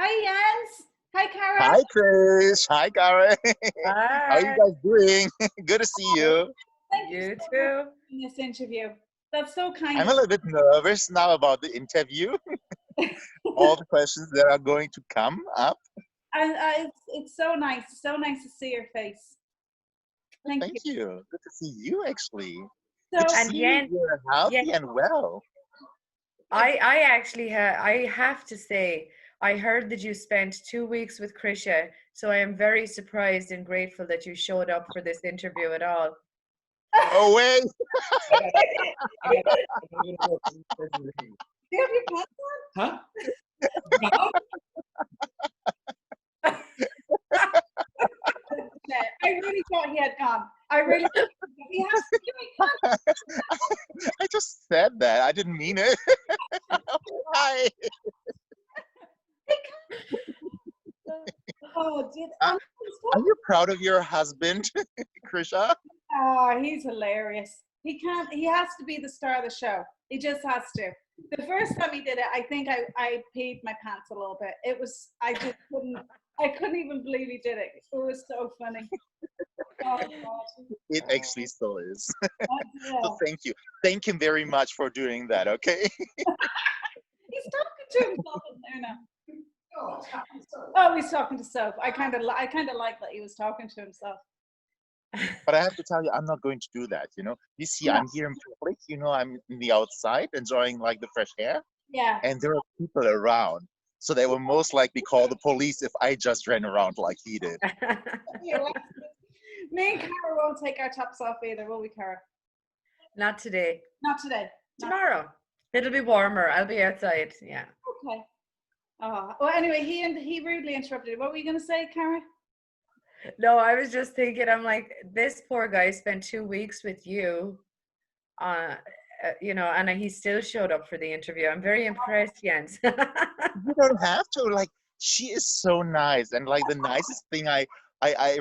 Hi, Jens. Hi, Cara. Hi, Chris. Hi, Karen. How are you Hi, guys doing? Good to see you. Thank you you so much too. for doing this interview. That's so kind I'm of a little bit nervous now about the interview, you. all the questions that are going to come up. And it's so nice to see your face. Thank Thank you. you. Good to see you, actually. Good to So, And see you. Yen, You're Yen, healthy and well. I actually I have to say, I heard that you spent 2 weeks with Krisha, so I am very surprised and grateful that you showed up for this interview at all. Oh, wait. do you have your pants Huh? on? I really thought he had gone. I really thought he has to do it. I just said that. I didn't mean it. Why? Oh, did Are you proud of your husband, Krisha? oh, he's hilarious. He can't. He has to be the star of the show. He just has to. The first time he did it, I think I peed my pants a little bit. It was. I just couldn't. I couldn't even believe he did it. It was so funny. Oh God. It actually still is. Oh, So yeah. thank you. Thank him very much for doing that, okay? He's talking to himself in there now. Oh, he's talking to Soph. I kind of like that he was talking to himself. But I have to tell you, I'm not going to do that, you know? You see, No. I'm here in public, you know, I'm in the outside enjoying like the fresh air, Yeah. and there are people around. So they will most likely call the police if I just ran around like he did. Yeah, well, me and Cara won't take our tops off either, will we, Cara? Not today. Not today. Not Tomorrow. It'll be warmer. I'll be outside. Yeah. okay. Oh, well, anyway, he rudely interrupted. What were you going to say, Cara? No, I was just thinking, I'm like, this poor guy spent 2 weeks with you, you know, and he still showed up for the interview. I'm very impressed, Jens. You don't have to, like, she is so nice. And like the nicest thing I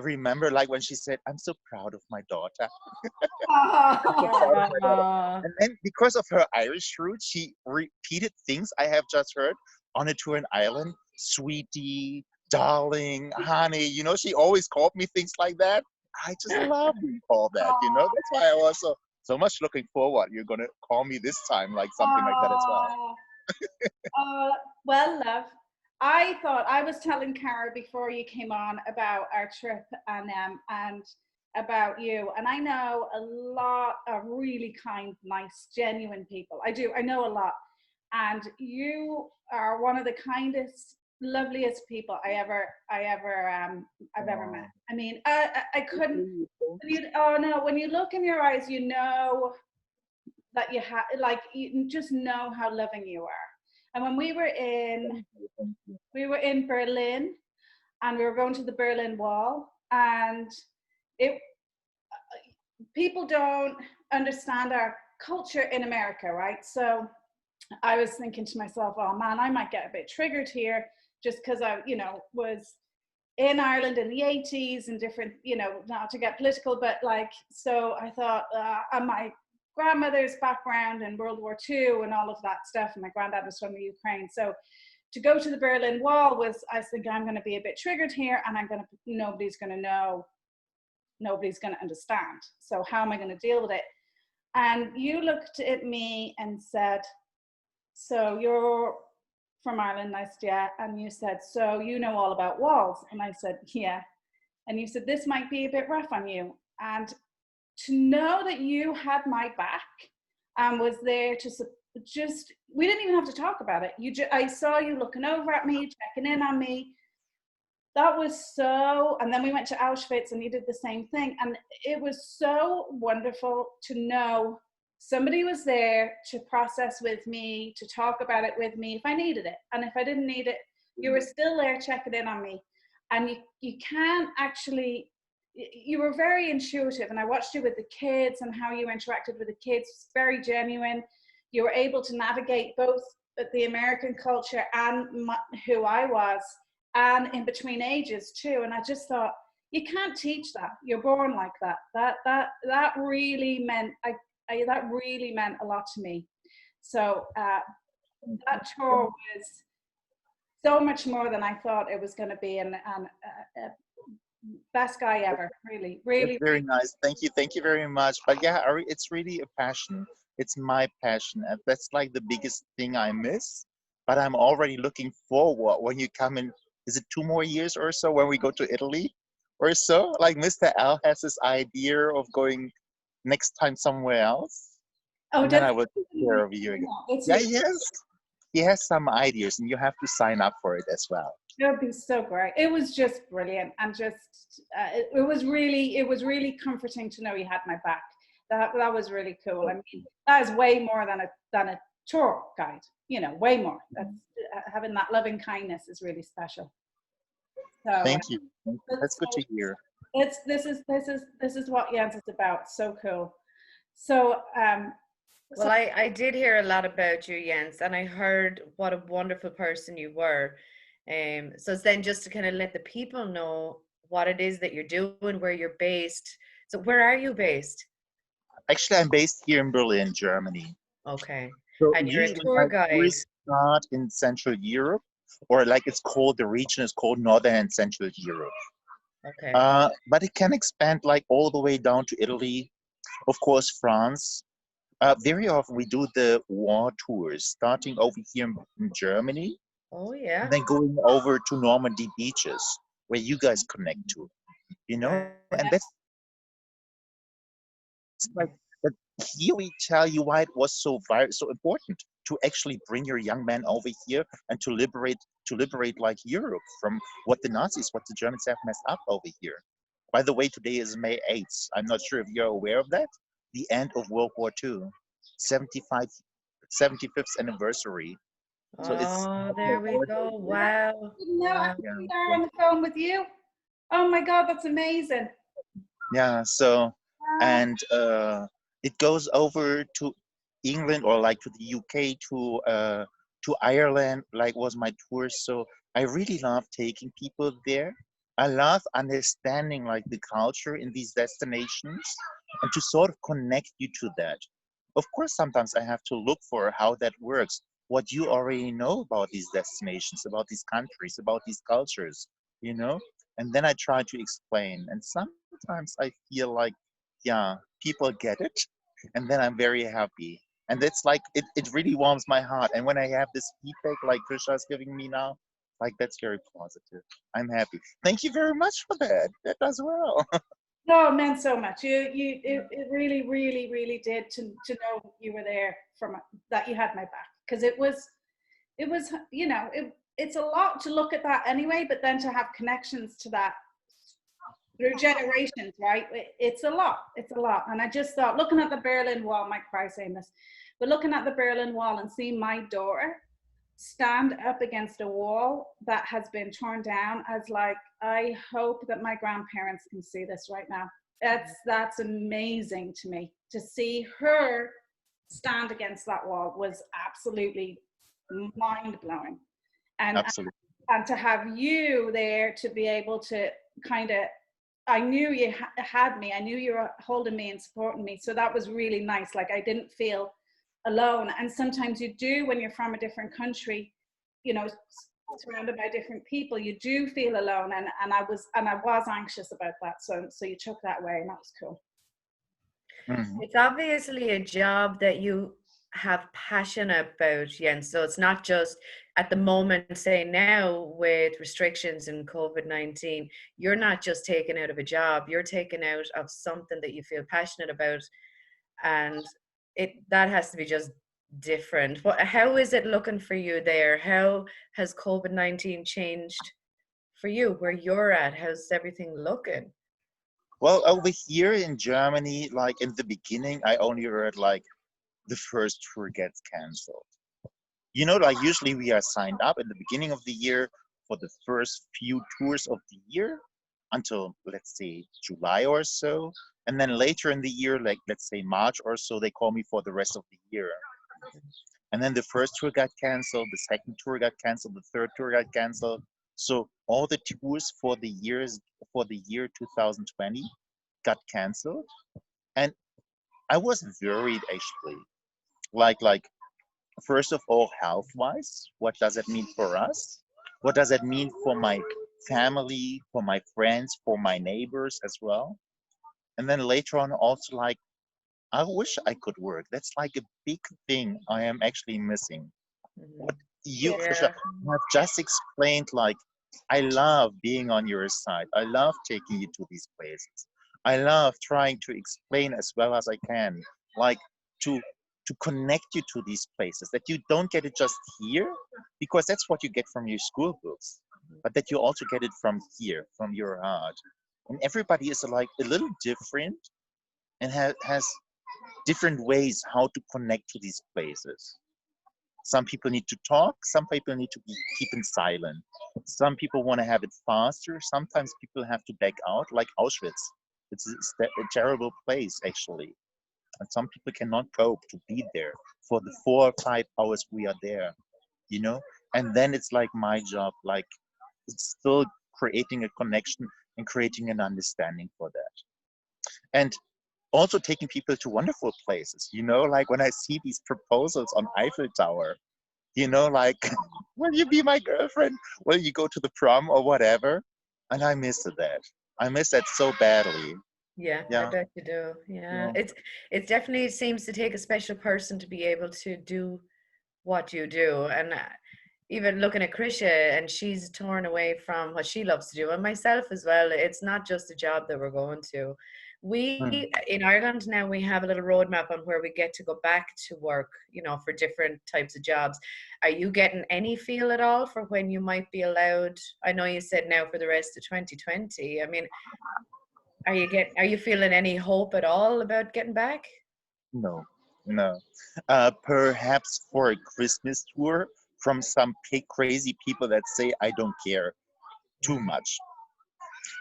remember, like when she said, I'm so proud of my daughter. Oh, Proud of my daughter. Aw. And then because of her Irish root, she repeated things I have just heard on a tour in Ireland. Sweetie, darling, honey. You know, she always called me things like that. I just love being called that, you know. That's why I was so much looking forward. You're gonna call me this time like something like that as well. well, love. I thought I was telling Cara before you came on about our trip and about you, and I know a lot of really kind, nice, genuine people. I do. I know a lot, and you are one of the kindest, loveliest people I've ever met. I mean, I couldn't. When you look in your eyes, you know that you have, like, you just know how loving you are. And when we were in Berlin, and we were going to the Berlin Wall, and it people don't understand our culture in America, right? So I was thinking to myself, oh man, I might get a bit triggered here just because I, was in Ireland in the 80s and different, not to get political, but like, so I thought, and my grandmother's background in World War II and all of that stuff, and my granddad was from the Ukraine. So to go to the Berlin Wall I was thinking, I'm going to be a bit triggered here, and nobody's going to know, nobody's going to understand. So how am I going to deal with it? And you looked at me and said, so you're from Ireland? I said, yeah. And you said, so you know all about walls? And I said, yeah. And you said, this might be a bit rough on you. And to know that you had my back and was there to just, we didn't even have to talk about it. I saw you looking over at me, checking in on me. That was so, and then we went to Auschwitz and you did the same thing. And it was so wonderful to know somebody was there to process with me, to talk about it with me if I needed it. And if I didn't need it, you were still there checking in on me. And you can't actually, you were very intuitive, and I watched you with the kids and how you interacted with the kids. It's very genuine. You were able to navigate both the American culture and who I was, and in between ages too. And I just thought, you can't teach that. You're born like that. That really meant, that really meant a lot to me. So that tour was so much more than I thought it was going to be, and best guy ever. Really, That's really, very nice. Thank you very much. But yeah, it's really a passion. It's my passion, and that's like the biggest thing I miss. But I'm already looking forward when you come in. Is it 2 more years or so when we go to Italy or so? Like Mr. L has this idea of going next time somewhere else, oh, and then just I will take care of you again. it's Yeah, yes, he has some ideas, and you have to sign up for it as well. it would be so great. It was just brilliant, and just it was really comforting to know you had my back. That was really cool. I mean, that is way more than a tour guide. You know, way more. That's having that loving kindness is really special. So Thank you. That's good so to hear. this is what Jens is about. So cool. So Well, I did hear a lot about you, Jens, and I heard what a wonderful person you were. So it's then just to kind of let the people know what it is that you're doing, where you're based. So where are you based? Actually, I'm based here in Berlin, Germany. Okay. So And you're a usually tour my guide. tours start in Central Europe, or like it's called, the region is called Northern and Central Europe. Okay. But it can expand like all the way down to Italy, of course, France. Very often we do the war tours, starting over here in Germany, Oh, and yeah. then going over to Normandy beaches, where you guys connect to, and that's like that. Here we tell you why it was so important to actually bring your young men over here and to liberate like Europe from what the Germans have messed up over here. By the way, today is May 8th. I'm not sure if you're aware of that. The end of World War II, 75, 75th anniversary. So it's Oh, there we go. Wow. no, I'm Wow. sitting there on the phone with you. Oh my God, that's amazing. Yeah, so Wow. and it goes over to England or like to the UK to Ireland, like was my tour. So I really love taking people there. I love understanding like the culture in these destinations and to sort of connect you to that. Of course, sometimes I have to look for how that works, what you already know about these destinations, about these countries, about these cultures, you know? And then I try to explain. And sometimes I feel like, yeah, people get it. And then I'm very happy. And it's like, it really warms my heart. And when I have this feedback like Krisha is giving me now, like that's very positive. I'm happy. Thank you very much for that. That does well. No, it meant so much. It really, really, really did to know you were there from that you had my back, because it was, it's a lot to look at that anyway, but then to have connections to that through generations, right? It's a lot. It's a lot. And I just thought, looking at the Berlin Wall, Mike Price saying this, but looking at the Berlin Wall and seeing my daughter stand up against a wall that has been torn down, as like, I hope that my grandparents can see this right now. That's amazing to me. To see her stand against that wall was absolutely mind blowing. And Absolutely. and to have you there to be able to kind of, I knew you had me. I knew you were holding me and supporting me. So that was really nice. Like I didn't feel alone. And sometimes you do when you're from a different country, surrounded by different people, you do feel alone. And I was anxious about that. So you took that away, and that was cool. Mhm. It's obviously a job that you have passion about, Jens. So it's not just at the moment, say now with restrictions and COVID-19, you're not just taken out of a job, you're taken out of something that you feel passionate about. And that has to be just different. How is it looking for you there? How has COVID-19 changed for you where you're at? How's everything looking? Well, over here in Germany, like in the beginning, I only heard like the first tour gets canceled. Like usually we are signed up at the beginning of the year for the first few tours of the year until, let's say, July or so. And then later in the year, like let's say March or so, they call me for the rest of the year. And then the first tour got canceled, the second tour got canceled, the third tour got canceled. So all the tours for the year 2020 got canceled. And I was worried actually. Like first of all, health wise, what does it mean for us? What does that mean for my family, for my friends, for my neighbors as well? And then later on, also like, I wish I could work. That's like a big thing I am actually missing. Mhm. What you, Krisha, Yeah. have just explained, like, I love being on your side. I love taking you to these places. I love trying to explain as well as I can, like to connect you to these places that you don't get it just here, because that's what you get from your school books, but that you also get it from here, from your heart. And everybody is like a little different and has different ways how to connect to these places. Some people need to talk, some people need to be keeping silent. Some people want to have it faster. Sometimes people have to back out, like Auschwitz. A terrible place, actually. And some people cannot cope to be there for the 4 or 5 hours we are there, you know? And then it's like my job, like it's still creating a connection and creating an understanding for that. And also taking people to wonderful places, you know, like when I see these proposals on Eiffel Tower, you know, like, will you be my girlfriend? Will you go to the prom or whatever? And I miss that. I miss that so badly. Yeah, I Yeah. bet you do. Yeah. Yeah. It definitely seems to take a special person to be able to do what you do. And even looking at Krisha, and she's torn away from what she loves to do, and myself as well. It's not just a job that we're going to. Mm. We in Ireland now, we have a little roadmap on where we get to go back to work, you know, for different types of jobs. Are you getting any feel at all for when you might be allowed? I know you said now for the rest of 2020. I mean, are you feeling any hope at all about getting back? No, no. Perhaps for a Christmas tour from some crazy people that say I don't care too Mm. much.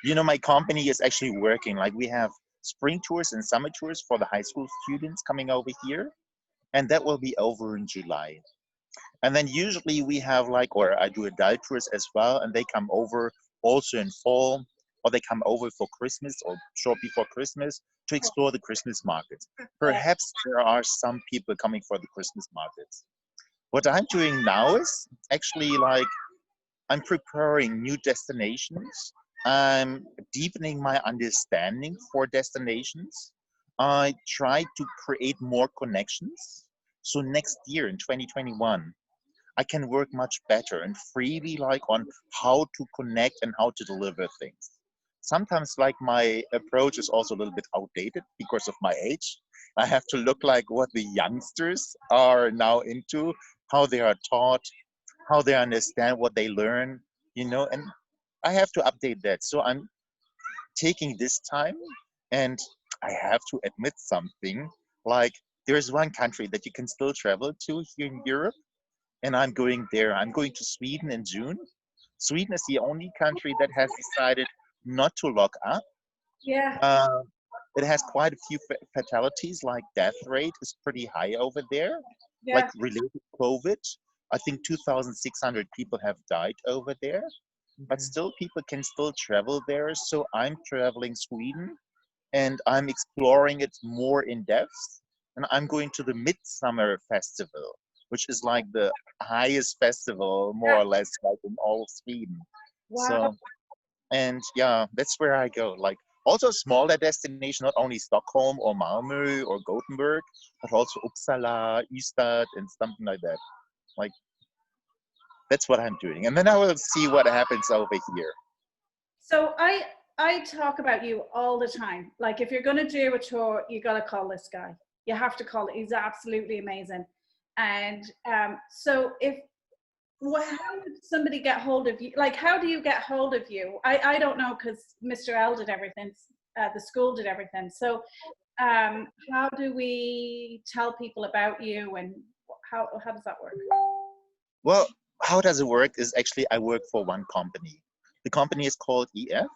You know, my company is actually working. Like we have spring tours and summer tours for the high school students coming over here, and that will be over in July. And then usually we have like, or I do adult tours as well, and they come over also in fall, or they come over for Christmas or short before Christmas to explore the Christmas markets. Perhaps there are some people coming for the Christmas markets. What I'm doing now is actually like I'm preparing new destinations. I'm deepening my understanding for destinations. I try to create more connections. So next year in 2021, I can work much better and freely like on how to connect and how to deliver things. Sometimes like my approach is also a little bit outdated because of my age. I have to look like what the youngsters are now into, how they are taught, how they understand what they learn, you know, and I have to update that. So I'm taking this time, and I have to admit something, like there's one country that you can still travel to here in Europe, and I'm going there. I'm going to Sweden in June. Sweden is the only country that has decided not to lock up. Yeah, Uh, it has quite a few fatalities, like death rate is pretty high over there, like yeah, related to COVID. I think 2,600 people have died over there, but Mhm. still people can still travel there. So I'm traveling Sweden and I'm exploring it more in depth. And I'm going to the Midsummer Festival, which is like the highest festival, more yeah. or less, like in all of Sweden. Wow. So, and yeah, that's where I go. Like also smaller destination, not only Stockholm or Malmö or Gothenburg, but also Uppsala, Ystad, and something like that. Like that's what I'm doing, and then I will see what happens over here. So I talk about you all the time. Like if you're going to do a tour, you got to call this guy. You have to call it. He's absolutely amazing. And so if how would somebody get hold of you? Like how do you get hold of you? I don't know because Mr. L did everything. The school did everything. So how do we tell people about you and how does that work? Well, how does it work is actually I work for one company. The company is called EF.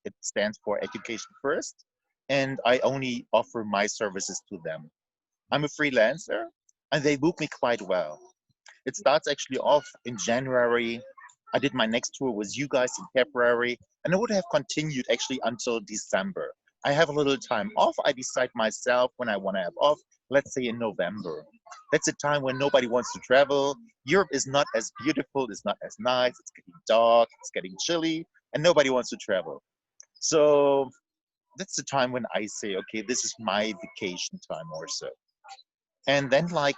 It stands for Education First, and I only offer my services to them. I'm a freelancer, and they book me quite well. It starts actually off in January. I did my next tour with you guys in February, and it would have continued actually until December. I have a little time off. I decide myself when I want to have off, let's say in November. That's a time when nobody wants to travel. Europe is not as beautiful, it's not as nice, it's getting dark, it's getting chilly, and nobody wants to travel. So that's the time when I say, okay, this is my vacation time or so. And then like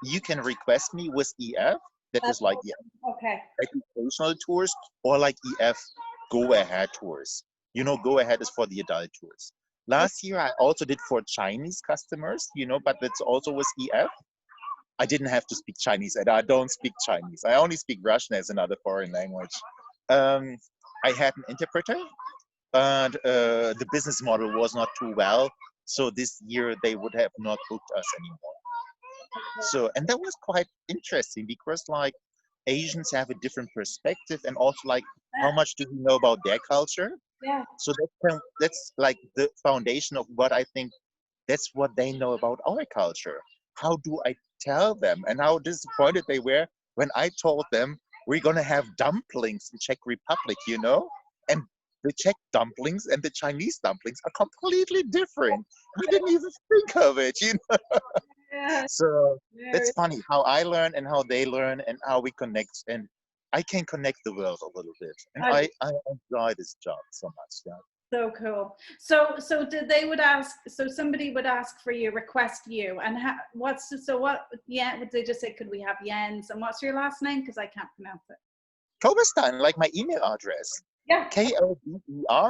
you can request me with EF, that is That's like okay. educational tours, or like EF go ahead tours. You know, go ahead is for the adult tours. Last year I also did for Chinese customers, you know, but that's also with EF. I didn't have to speak Chinese, and I don't speak Chinese. I only speak Russian as another foreign language. Um, I had an interpreter, but the business model was not too well. So this year they would have not booked us anymore. So, and that was quite interesting because like Asians have a different perspective, and also like how much do we know about their culture? Yeah. So that's like the foundation of what I think, that's what they know about our culture. How do I tell them? And how disappointed they were when I told them we're gonna have dumplings in Czech Republic, you know? And the Czech dumplings and the Chinese dumplings are completely different. I didn't even think of it, you know? Yeah. So Very that's funny how I learn and how they learn and how we connect. And I can connect the world a little bit. And I enjoy this job so much. Yeah. so cool. So did they would ask? So somebody would ask for you, request you, and what? Yeah, would they just say, could we have Jens? And what's your last name? Because I can't pronounce it. Koberstein, like my email address. Yeah. Koberstein.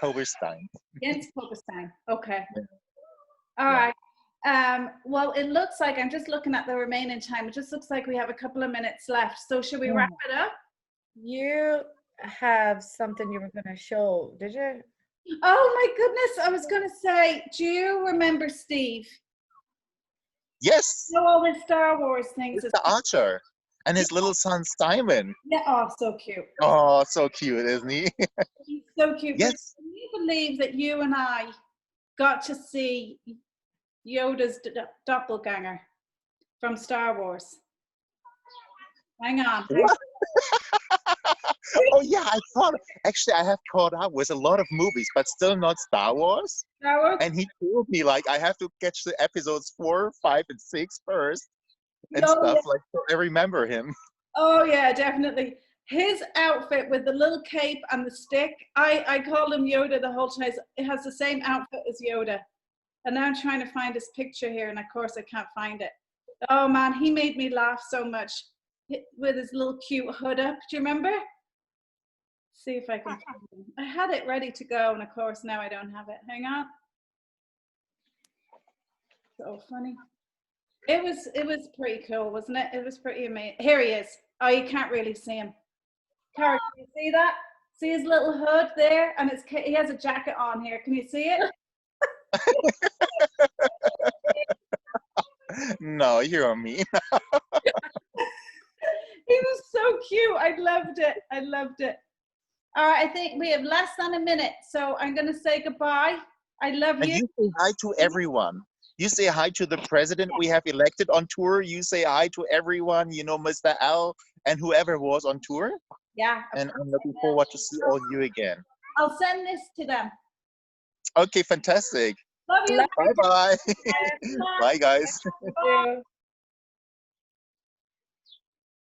Koberstein. Jens Koberstein. Okay. Yeah. All Yeah. right. Well, it looks like, I'm just looking at the remaining time. It just looks like we have a couple of minutes left. So should we wrap it up? You have something you were going to show, did you? Oh my goodness. I was going to say, do you remember Steve? Yes. You know all the Star Wars things. It's the Archer and his little son Simon. Yeah. Oh, so cute. Oh, so cute, isn't he? He's so cute. Yes. Can you believe that you and I got to see Yoda's doppelganger from Star Wars? Hang on. What? Oh yeah, I thought actually I have caught up with a lot of movies, but still not Star Wars. Star Wars? And he told me like I have to catch the episodes 4, 5, and 6 first and Oh, stuff. yeah. Like so I remember him. Oh yeah, definitely. His outfit with the little cape and the stick, I called him Yoda the whole time. It has the same outfit as Yoda. And now I'm trying to find his picture here, and of course I can't find it. Oh man, he made me laugh so much with his little cute hood up. Do you remember? See if I can find him. I had it ready to go, and of course now I don't have it. Hang on. So funny. It was pretty cool, wasn't it? It was pretty amazing. Here he is. Oh, you can't really see him. Cara, can you see that? See his little hood there? And he has a jacket on here. Can you see it? No, you're mean. He was so cute. I loved it. I loved it. All right, I think we have less than a minute, so I'm going to say goodbye. I love And you. you say hi to everyone. You say hi to the president we have elected on tour. You say hi to everyone, you know, Mr. Al and whoever was on tour. Yeah. And I'm looking forward to see all you again. I'll send this to them. Okay, fantastic. Love you. Bye-bye. Bye. Bye, guys. Bye.